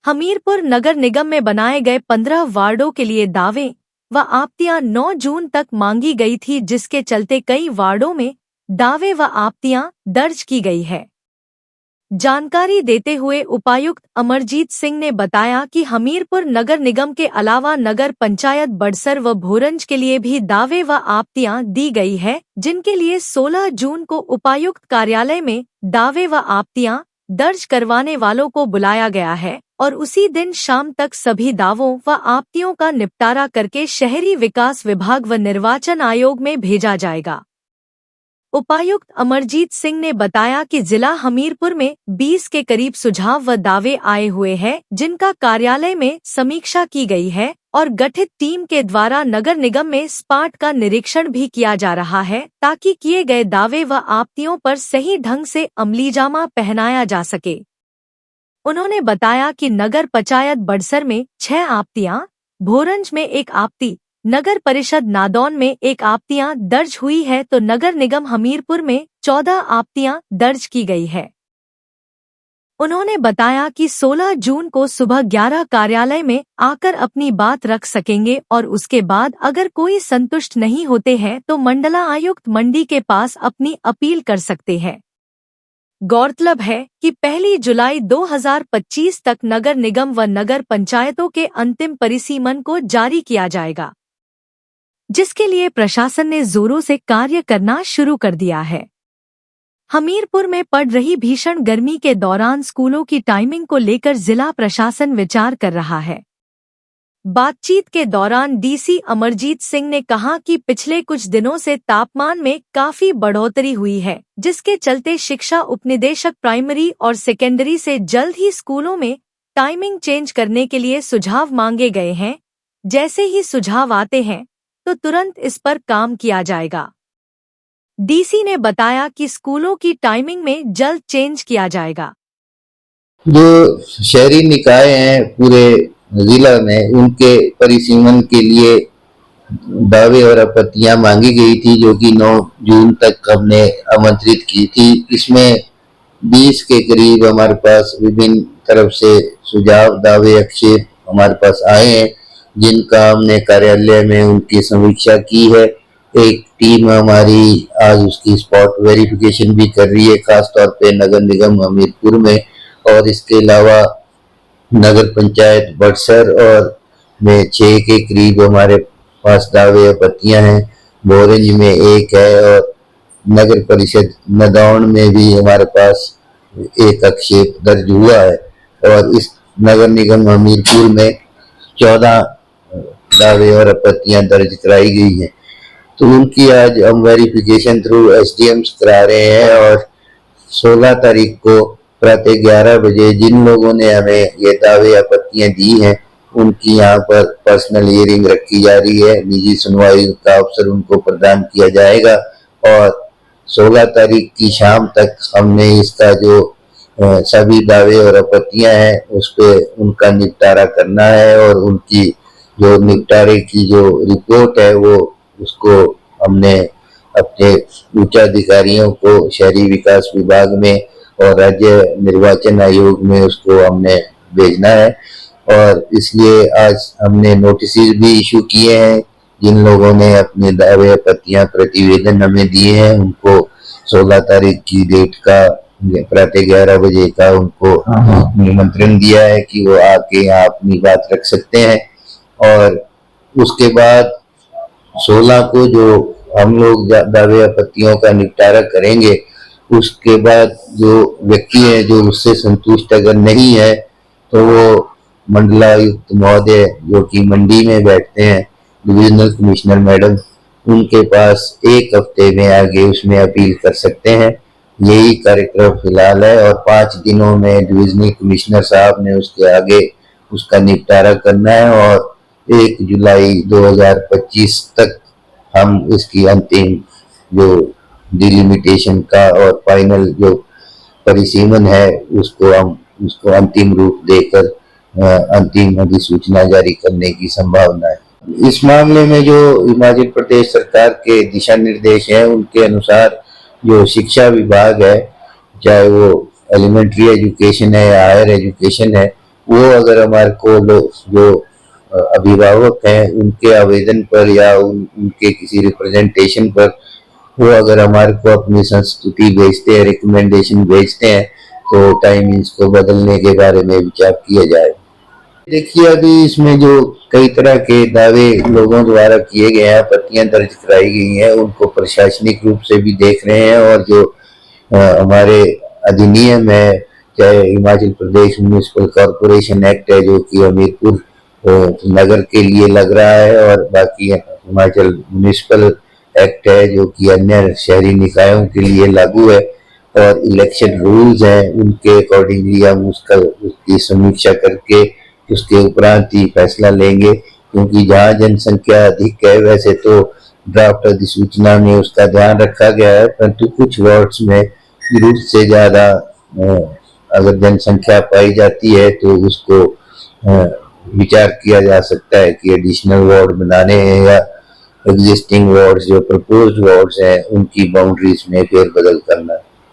हमीरपुर नगर निगम में बनाए गए 15 वार्डों के लिए दावे व आपत्तियां 9 जून तक मांगी गई थी, जिसके चलते कई वार्डों में दावे व आपत्तियां दर्ज की गई है। जानकारी देते हुए उपायुक्त अमरजीत सिंह ने बताया कि हमीरपुर नगर निगम के अलावा नगर पंचायत बड़सर व भोरंज के लिए भी दावे व आपत्तियां दी गई है, जिनके लिए 16 जून को उपायुक्त कार्यालय में दावे व आपत्तियां दर्ज करवाने वालों को बुलाया गया है और उसी दिन शाम तक सभी दावों व आपत्तियों का निपटारा करके शहरी विकास विभाग व निर्वाचन आयोग में भेजा जाएगा। उपायुक्त अमरजीत सिंह ने बताया कि जिला हमीरपुर में 20 के करीब सुझाव व दावे आए हुए हैं, जिनका कार्यालय में समीक्षा की गई है और गठित टीम के द्वारा नगर निगम में स्पॉट का निरीक्षण भी किया जा रहा है, ताकि किए गए दावे व आपत्तियों पर सही ढंग से अमलीजामा पहनाया जा सके। उन्होंने बताया कि नगर पंचायत बड़सर में 6 आपत्तियां, भोरंज में 1 आपत्ति, नगर परिषद नादौन में 1 आपत्तियां दर्ज हुई है तो नगर निगम हमीरपुर में 14 आपत्तियां दर्ज की गई है। उन्होंने बताया कि 16 जून को सुबह 11 कार्यालय में आकर अपनी बात रख सकेंगे और उसके बाद अगर कोई संतुष्ट नहीं होते हैं तो मंडला आयुक्त मंडी के पास अपनी अपील कर सकते हैं। गौरतलब है कि 1 जुलाई 2025 तक नगर निगम व नगर पंचायतों के अंतिम परिसीमन को जारी किया जाएगा, जिसके लिए प्रशासन ने जोरों से कार्य करना शुरू कर दिया है। हमीरपुर में पड़ रही भीषण गर्मी के दौरान स्कूलों की टाइमिंग को लेकर जिला प्रशासन विचार कर रहा है। बातचीत के दौरान डीसी अमरजीत सिंह ने कहा कि पिछले कुछ दिनों से तापमान में काफी बढ़ोतरी हुई है, जिसके चलते शिक्षा उपनिदेशक प्राइमरी और सेकेंडरी से जल्द ही स्कूलों में टाइमिंग चेंज करने के लिए सुझाव मांगे गए हैं। जैसे ही सुझाव आते हैं तो तुरंत इस पर काम किया जाएगा। डीसी ने बताया कि स्कूलों की टाइमिंग में जल्द चेंज किया जाएगा। जो शहरी निकाय हैं पूरे जिला में, उनके परिसीमन के लिए दावे और आपत्तियां मांगी गई थी, जो कि 9 जून तक हमने आमंत्रित की थी। इसमें 20 के करीब हमारे पास विभिन्न तरफ से सुझाव, दावे, आक्षेप हमारे पास आए हैं, जिनका हमने कार्यालय में उनकी समीक्षा की है। एक टीम हमारी आज उसकी स्पॉट वेरिफिकेशन भी कर रही है, खासतौर पे नगर निगम हमीरपुर में, और इसके अलावा नगर पंचायत बड़सर और में 6 के करीब हमारे पास दावे आपत्तियां हैं। भोरंज में 1 है और नगर परिषद नादौन में भी हमारे पास 1 आक्षेप दर्ज हुआ है और इस नगर निगम हमीरपुर में 14 दावे और आपत्तियां दर्ज कराई गई हैं। तो उनकी आज हम वेरिफिकेशन थ्रू एसडीएम्स करा रहे हैं और 16 तारीख को प्रातः 11 बजे जिन लोगों ने हमें ये दावे आपत्तियां दी हैं, उनकी यहाँ पर पर्सनल हियरिंग रखी जा रही है। निजी सुनवाई का अवसर उनको प्रदान किया जाएगा और 16 तारीख की शाम तक हमने इसका जो सभी दावे और आपत्तियां हैं उस पर उनका निपटारा करना है और उनकी जो निपटारे की जो रिपोर्ट है वो उसको हमने अपने उच्च अधिकारियों को शहरी विकास विभाग में और राज्य निर्वाचन आयोग में उसको हमने भेजना है। और इसलिए आज हमने नोटिस भी इशू किए हैं। जिन लोगों ने अपने दावे आपत्तियां प्रतिवेदन हमें दिए हैं उनको 16 तारीख की डेट का प्रातः 11 बजे का उनको निमंत्रण दिया है कि वो आके यहाँ अपनी बात रख सकते हैं। और उसके बाद 16 को जो हम लोग दावे आपत्तियों का निपटारा करेंगे, उसके बाद जो व्यक्ति है जो उससे संतुष्ट अगर नहीं है तो वो मंडलायुक्त महोदय जो कि मंडी में बैठते हैं, डिविजनल कमिश्नर मैडम, उनके पास 1 हफ्ते में आगे उसमें अपील कर सकते हैं। यही कार्यक्रम फिलहाल है और 5 दिनों में डिविजनल कमिश्नर साहब ने उसके आगे उसका निपटारा करना है और 1 जुलाई 2025 तक हम इसकी अंतिम जो डिलिमिटेशन का और फाइनल जो परिसीमन है उसको अंतिम रूप देकर अंतिम अधिसूचना जारी करने की संभावना है। इस मामले में जो हिमाचल प्रदेश सरकार के दिशा निर्देश हैं उनके अनुसार जो शिक्षा विभाग है, चाहे वो एलिमेंट्री एजुकेशन है या हायर एजुकेशन है, वो अगर हमारे को जो अभिभावक हैं उनके आवेदन पर या उनके किसी रिप्रेजेंटेशन पर वो अगर हमारे को अपनी संस्तुति भेजते हैं, रिकमेंडेशन भेजते हैं, तो टाइमिंग्स को बदलने के बारे में विचार किया जाए। देखिए अभी इसमें जो कई तरह के दावे लोगों द्वारा किए गए हैं, आपत्तियां दर्ज कराई गई हैं, उनको प्रशासनिक रूप से भी देख रहे हैं और जो हमारे अधिनियम है, चाहे Himachal Pradesh municipal corporation act है जो कि हमीरपुर नगर के लिए लग रहा है, और बाकी हिमाचल म्यूनिसिपल एक्ट है जो कि अन्य शहरी निकायों के लिए लागू है, और इलेक्शन रूल्स हैं उनके अकॉर्डिंगली हम उसकी समीक्षा करके उसके उपरांत ही फैसला लेंगे। क्योंकि जहाँ जनसंख्या अधिक है वैसे तो ड्राफ्ट अधिसूचना में उसका ध्यान रखा गया है, परंतु कुछ वार्ड्स में जरूरत से ज्यादा अगर जनसंख्या पाई जाती है तो उसको विचार किया जा सकता है कि एडिशनल वार्ड बनाने हैं या एग्जिस्टिंग वार्ड्स जो प्रपोज्ड वार्ड्स हैं उनकी बाउंड्रीज में फेरबदल करना है।